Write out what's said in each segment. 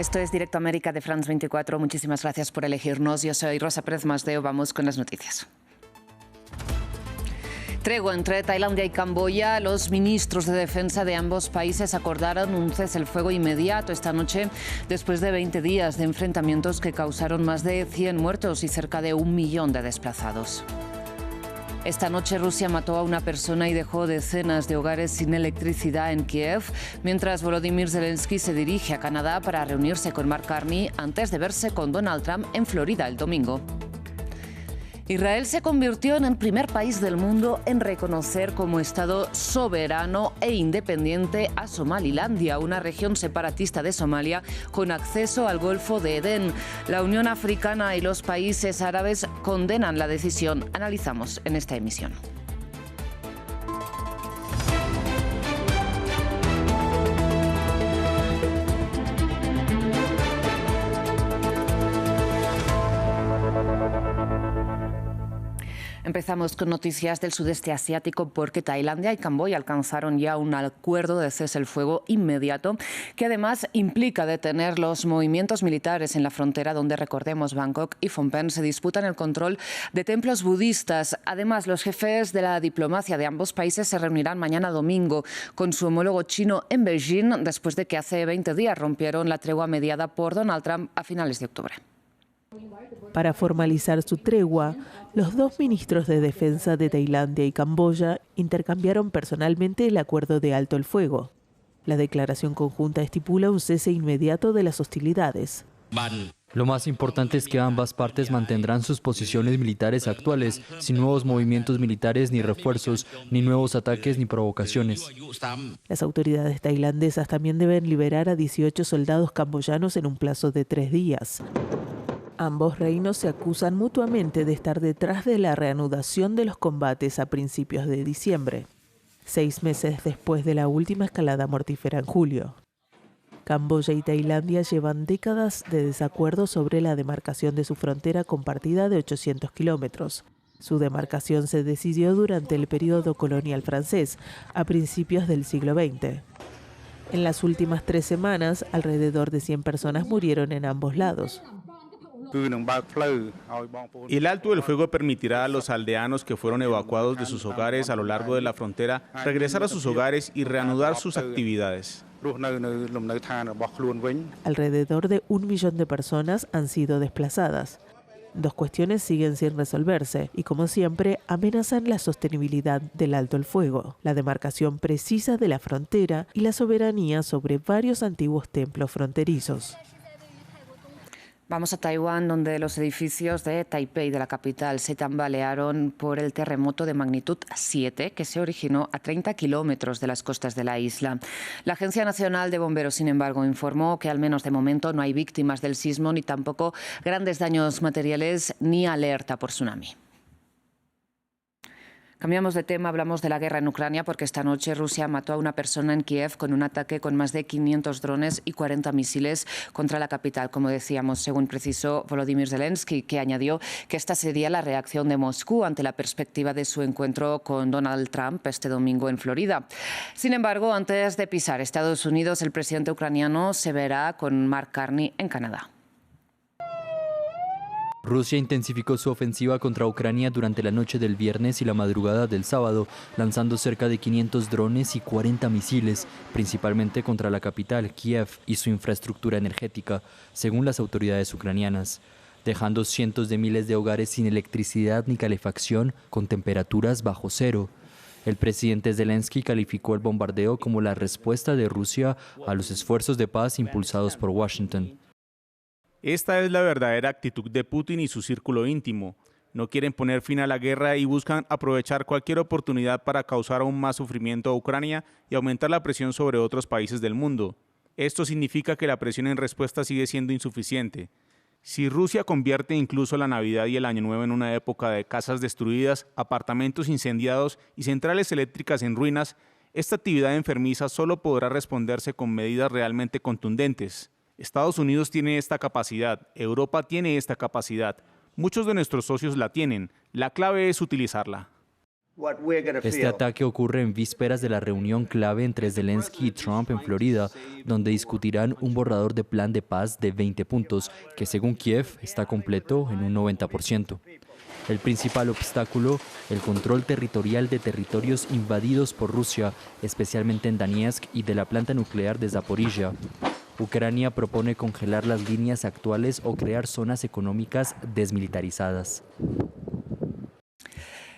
Esto es Directo América de France 24. Muchísimas gracias por elegirnos. Yo soy Rosa Pérez Masdeu. Vamos con las noticias. Tregua entre Tailandia y Camboya. Los ministros de defensa de ambos países acordaron un cese el fuego inmediato esta noche después de 20 días de enfrentamientos que causaron más de 100 muertos y cerca de 1 millón de desplazados. Esta noche Rusia mató a una persona y dejó decenas de hogares sin electricidad en Kiev, mientras Volodymyr Zelensky se dirige a Canadá para reunirse con Mark Carney antes de verse con Donald Trump en Florida el domingo. Israel se convirtió en el primer país del mundo en reconocer como Estado soberano e independiente a Somalilandia, una región separatista de Somalia con acceso al Golfo de Edén. La Unión Africana y los países árabes condenan la decisión. Analizamos en esta emisión. Empezamos con noticias del sudeste asiático porque Tailandia y Camboya alcanzaron ya un acuerdo de cese el fuego inmediato que además implica detener los movimientos militares en la frontera donde, recordemos, Bangkok y Phnom Penh se disputan el control de templos budistas. Además, los jefes de la diplomacia de ambos países se reunirán mañana domingo con su homólogo chino en Beijing después de que hace 20 días rompieron la tregua mediada por Donald Trump a finales de octubre. Para formalizar su tregua, los dos ministros de defensa de Tailandia y Camboya intercambiaron personalmente el acuerdo de alto el fuego. La declaración conjunta estipula un cese inmediato de las hostilidades. Lo más importante es que ambas partes mantendrán sus posiciones militares actuales, sin nuevos movimientos militares ni refuerzos, ni nuevos ataques ni provocaciones. Las autoridades tailandesas también deben liberar a 18 soldados camboyanos en un plazo de 3 días. Ambos reinos se acusan mutuamente de estar detrás de la reanudación de los combates a principios de diciembre, 6 meses después de la última escalada mortífera en julio. Camboya y Tailandia llevan décadas de desacuerdo sobre la demarcación de su frontera compartida de 800 kilómetros. Su demarcación se decidió durante el periodo colonial francés, a principios del siglo XX. En las últimas 3 semanas, alrededor de 100 personas murieron en ambos lados. El alto del fuego permitirá a los aldeanos que fueron evacuados de sus hogares a lo largo de la frontera regresar a sus hogares y reanudar sus actividades. Alrededor de 1 millón de personas han sido desplazadas. 2 cuestiones siguen sin resolverse y, como siempre, amenazan la sostenibilidad del alto el fuego, la demarcación precisa de la frontera y la soberanía sobre varios antiguos templos fronterizos. Vamos a Taiwán, donde los edificios de Taipei, de la capital, se tambalearon por el terremoto de magnitud 7 que se originó a 30 kilómetros de las costas de la isla. La Agencia Nacional de Bomberos, sin embargo, informó que al menos de momento no hay víctimas del sismo ni tampoco grandes daños materiales ni alerta por tsunami. Cambiamos de tema, hablamos de la guerra en Ucrania porque esta noche Rusia mató a una persona en Kiev con un ataque con más de 500 drones y 40 misiles contra la capital, como decíamos, según precisó Volodymyr Zelensky, que añadió que esta sería la reacción de Moscú ante la perspectiva de su encuentro con Donald Trump este domingo en Florida. Sin embargo, antes de pisar Estados Unidos, el presidente ucraniano se verá con Mark Carney en Canadá. Rusia intensificó su ofensiva contra Ucrania durante la noche del viernes y la madrugada del sábado, lanzando cerca de 500 drones y 40 misiles, principalmente contra la capital, Kiev, y su infraestructura energética, según las autoridades ucranianas, dejando cientos de miles de hogares sin electricidad ni calefacción, con temperaturas bajo cero. El presidente Zelensky calificó el bombardeo como la respuesta de Rusia a los esfuerzos de paz impulsados por Washington. Esta es la verdadera actitud de Putin y su círculo íntimo. No quieren poner fin a la guerra y buscan aprovechar cualquier oportunidad para causar aún más sufrimiento a Ucrania y aumentar la presión sobre otros países del mundo. Esto significa que la presión en respuesta sigue siendo insuficiente. Si Rusia convierte incluso la Navidad y el Año Nuevo en una época de casas destruidas, apartamentos incendiados y centrales eléctricas en ruinas, esta actividad enfermiza solo podrá responderse con medidas realmente contundentes. Estados Unidos tiene esta capacidad, Europa tiene esta capacidad, muchos de nuestros socios la tienen, la clave es utilizarla. Este ataque ocurre en vísperas de la reunión clave entre Zelensky y Trump en Florida, donde discutirán un borrador de plan de paz de 20 puntos, que según Kiev está completo en un 90%. El principal obstáculo, el control territorial de territorios invadidos por Rusia, especialmente en Donetsk y de la planta nuclear de Zaporizhia. Ucrania propone congelar las líneas actuales o crear zonas económicas desmilitarizadas.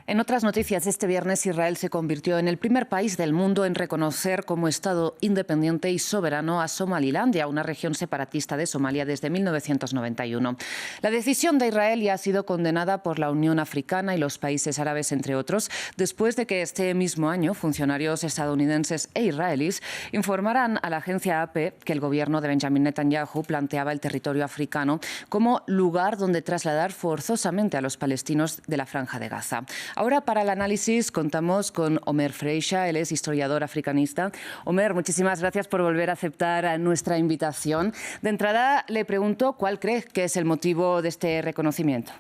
En otras noticias, este viernes Israel se convirtió en el primer país del mundo en reconocer como Estado independiente y soberano a Somalilandia, una región separatista de Somalia desde 1991. La decisión de Israel ya ha sido condenada por la Unión Africana y los países árabes, entre otros, después de que este mismo año funcionarios estadounidenses e israelíes informaran a la agencia AP que el gobierno de Benjamin Netanyahu planteaba el territorio africano como lugar donde trasladar forzosamente a los palestinos de la Franja de Gaza. Ahora, para el análisis, contamos con Omer Freixa, él es historiador africanista. Omer, muchísimas gracias por volver a aceptar nuestra invitación. De entrada, le pregunto cuál cree que es el motivo de este reconocimiento.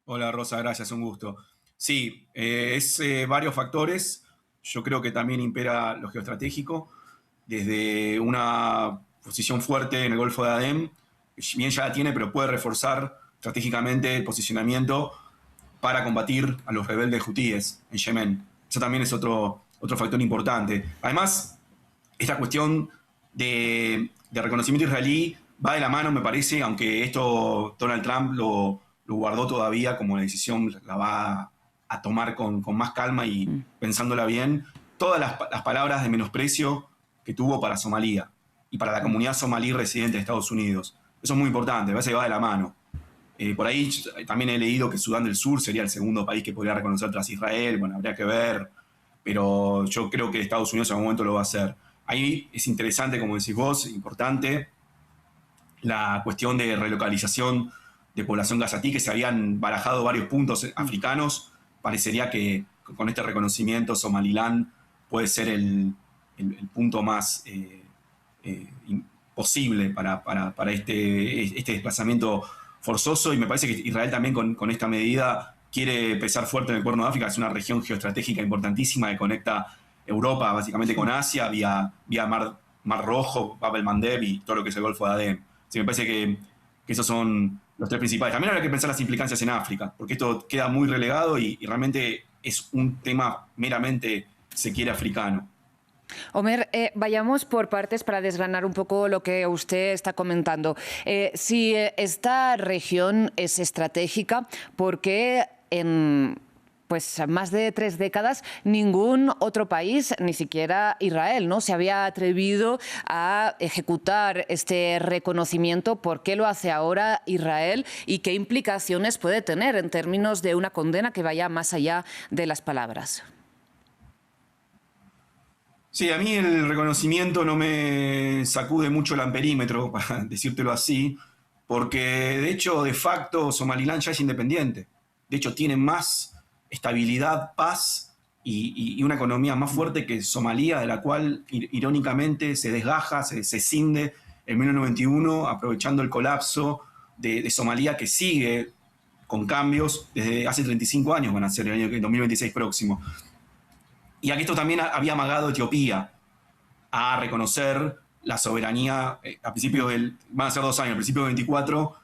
Hola, Rosa, gracias, un gusto. Sí, es varios factores. Yo creo que también impera lo geoestratégico, desde una posición fuerte en el Golfo de Adén, bien ya la tiene, pero puede reforzar estratégicamente el posicionamiento para combatir a los rebeldes hutíes en Yemen. Eso también es otro factor importante. Además, esta cuestión de reconocimiento israelí va de la mano, me parece, aunque esto Donald Trump lo guardó todavía como la decisión, la va a tomar con más calma y pensándola bien, todas las palabras de menosprecio que tuvo para Somalia y para la comunidad somalí residente de Estados Unidos. Eso es muy importante, me parece que va de la mano. Por ahí también he leído que Sudán del Sur sería el segundo país que podría reconocer tras Israel. Bueno, habría que ver, pero yo creo que Estados Unidos en algún momento lo va a hacer. Ahí es interesante, como decís vos, importante la cuestión de relocalización de población gazatí, que se habían barajado varios puntos africanos. Parecería que con este reconocimiento Somaliland puede ser el punto más posible para este desplazamiento forzoso, y me parece que Israel también con esta medida quiere pesar fuerte en el Cuerno de África. Es una región geoestratégica importantísima que conecta Europa básicamente con Asia vía Mar Rojo, Bab el-Mandeb y todo lo que es el Golfo de Adén. Sí, me parece que esos son los tres principales. También habrá que pensar las implicancias en África, porque esto queda muy relegado y realmente es un tema meramente, se quiere, africano. Omer, vayamos por partes para desgranar un poco lo que usted está comentando. Si esta región es estratégica, ¿por qué en más de 3 décadas ningún otro país, ni siquiera Israel, ¿no?, se había atrevido a ejecutar este reconocimiento? ¿Por qué lo hace ahora Israel y qué implicaciones puede tener en términos de una condena que vaya más allá de las palabras? Sí, a mí el reconocimiento no me sacude mucho el amperímetro, para decírtelo así, porque de hecho, de facto, Somaliland ya es independiente. De hecho, tiene más estabilidad, paz y una economía más fuerte que Somalia, de la cual, irónicamente, se desgaja, se cinde en 1991, aprovechando el colapso de Somalia, que sigue con cambios desde hace 35 años, van a ser el año 2026 próximo. Y aquí esto también había amagado Etiopía a reconocer la soberanía a principios van a ser 2 años, al principio del 24,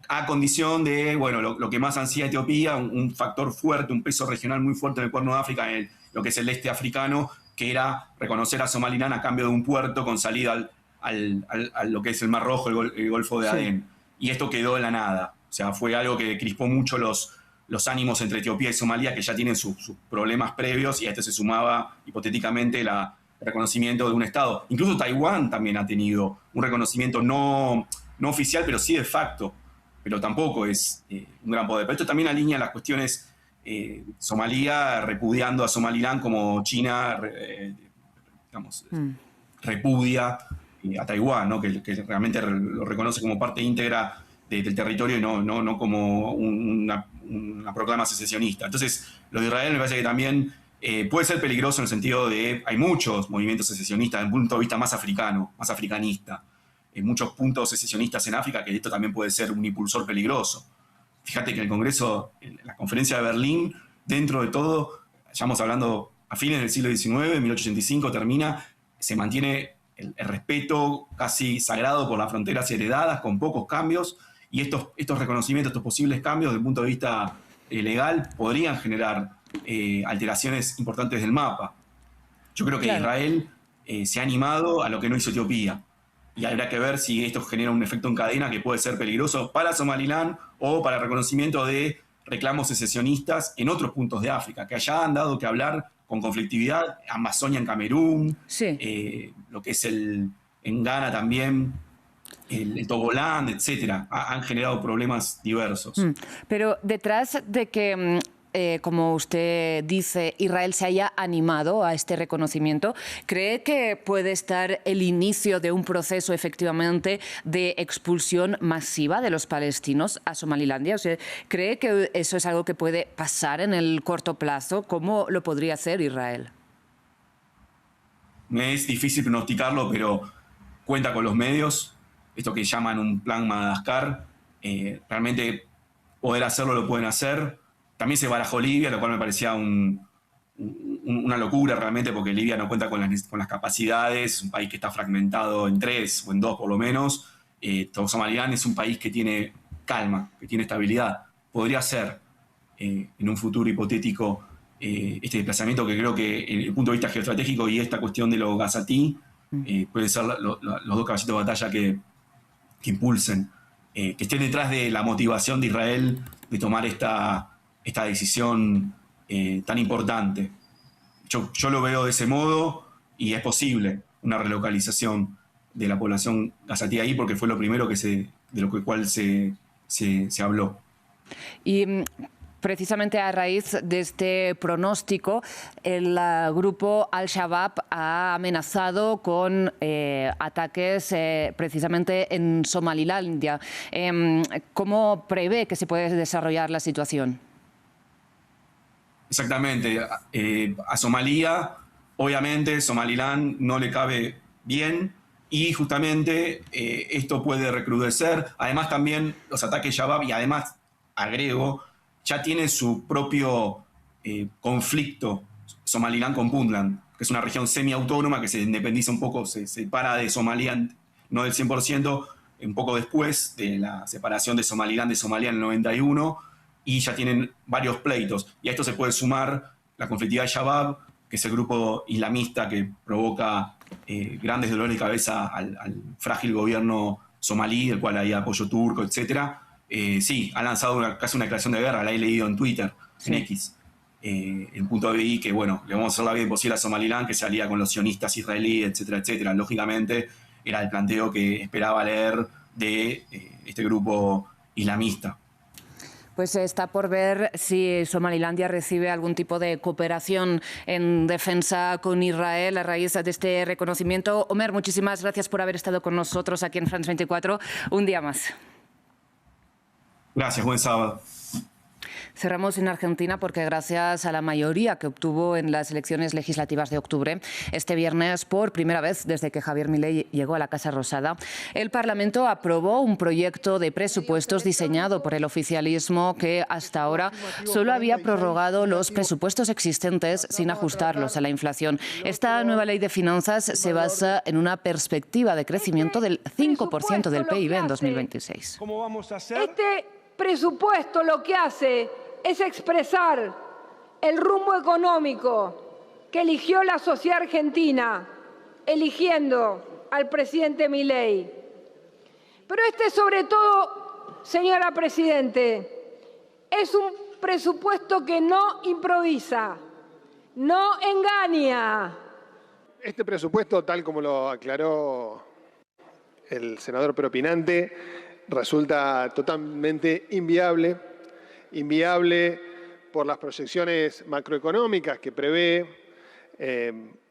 a condición de, bueno, lo que más ansía Etiopía, un factor fuerte, un peso regional muy fuerte en el Cuerno de África, en lo que es el este africano, que era reconocer a Somaliland a cambio de un puerto con salida a lo que es el Mar Rojo, el Golfo de Adén. Sí. Y esto quedó en la nada. O sea, fue algo que crispó mucho los ánimos entre Etiopía y Somalia, que ya tienen sus problemas previos, y a esto se sumaba hipotéticamente el reconocimiento de un Estado. Incluso Taiwán también ha tenido un reconocimiento no oficial, pero sí de facto, pero tampoco es un gran poder. Pero esto también alinea las cuestiones Somalia repudiando a Somaliland, como China repudia a Taiwán, ¿no? que realmente lo reconoce como parte íntegra del territorio y no como una proclama secesionista. Entonces, lo de Israel me parece que también puede ser peligroso en el sentido de hay muchos movimientos secesionistas desde un punto de vista más africano, más africanista. Muchos puntos secesionistas en África, que esto también puede ser un impulsor peligroso. Fíjate que el Congreso, en la conferencia de Berlín, dentro de todo, estamos hablando a fines del siglo XIX, 1885 termina, se mantiene el respeto casi sagrado por las fronteras heredadas, con pocos cambios, y estos reconocimientos, estos posibles cambios desde el punto de vista legal podrían generar alteraciones importantes del mapa. Yo creo que Israel se ha animado a lo que no hizo Etiopía, y habrá que ver si esto genera un efecto en cadena que puede ser peligroso para Somaliland o para el reconocimiento de reclamos secesionistas en otros puntos de África, que allá han dado que hablar con conflictividad, Amazonia en Camerún, lo que es en Ghana también, el Togoland, etcétera, han generado problemas diversos. Pero detrás de que, como usted dice, Israel se haya animado a este reconocimiento, ¿cree que puede estar el inicio de un proceso efectivamente de expulsión masiva de los palestinos a Somalilandia? O sea, ¿cree que eso es algo que puede pasar en el corto plazo? ¿Cómo lo podría hacer Israel? Me es difícil pronosticarlo, pero cuenta con los medios, esto que llaman un plan Madagascar, realmente poder hacerlo lo pueden hacer. También se barajó Libia, lo cual me parecía una locura realmente, porque Libia no cuenta con las capacidades, es un país que está fragmentado en 3 o en 2 por lo menos. Somaliland es un país que tiene calma, que tiene estabilidad. Podría ser, en un futuro hipotético, este desplazamiento, que creo que desde el punto de vista geoestratégico y esta cuestión de los gazatí, pueden ser los dos caballitos de batalla que impulsen, que estén detrás de la motivación de Israel de tomar esta decisión tan importante. Yo lo veo de ese modo, y es posible una relocalización de la población gazatí ahí, porque fue lo primero de lo cual se habló. Y precisamente a raíz de este pronóstico, el grupo Al-Shabaab ha amenazado con ataques precisamente en Somalilandia. ¿Cómo prevé que se puede desarrollar la situación? Exactamente. A Somalia, obviamente, Somaliland no le cabe bien, y justamente esto puede recrudecer. Además, también los ataques Shabab, y además, agrego, ya tiene su propio conflicto Somaliland con Puntland, que es una región semiautónoma que se independiza un poco, se separa de Somalia, no del 100%, un poco después de la separación de Somaliland de Somalia en el 91, y ya tienen varios pleitos. Y a esto se puede sumar la conflictividad de Shabab, que es el grupo islamista que provoca grandes dolores de cabeza al frágil gobierno somalí, del cual hay apoyo turco, etc. Sí, ha lanzado casi una declaración de guerra, la he leído en Twitter, en X. En punto de vista que, bueno, le vamos a hacer la vida imposible a Somaliland, que se alía con los sionistas israelíes, etcétera, etcétera. Lógicamente, era el planteo que esperaba leer de este grupo islamista. Pues está por ver si Somalilandia recibe algún tipo de cooperación en defensa con Israel a raíz de este reconocimiento. Omer, muchísimas gracias por haber estado con nosotros aquí en France 24 un día más. Gracias, buen sábado. Cerramos en Argentina porque gracias a la mayoría que obtuvo en las elecciones legislativas de octubre, este viernes, por primera vez desde que Javier Milei llegó a la Casa Rosada, el Parlamento aprobó un proyecto de presupuestos diseñado por el oficialismo que hasta ahora solo había prorrogado los presupuestos existentes sin ajustarlos a la inflación. Esta nueva ley de finanzas se basa en una perspectiva de crecimiento del 5% del PIB en 2026. ¿Cómo vamos a hacer? Este presupuesto lo que hace es expresar el rumbo económico que eligió la sociedad argentina, eligiendo al presidente Milei. Pero sobre todo, señora Presidente, es un presupuesto que no improvisa, no engaña. Este presupuesto, tal como lo aclaró el senador propinante, resulta totalmente inviable por las proyecciones macroeconómicas que prevé,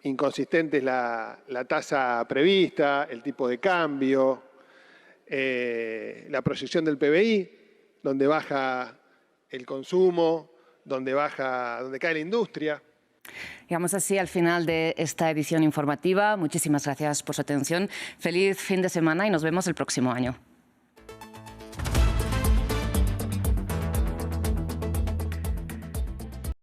inconsistentes la tasa prevista, el tipo de cambio, la proyección del PBI, donde baja el consumo, donde cae la industria. Llegamos así al final de esta edición informativa. Muchísimas gracias por su atención. Feliz fin de semana y nos vemos el próximo año.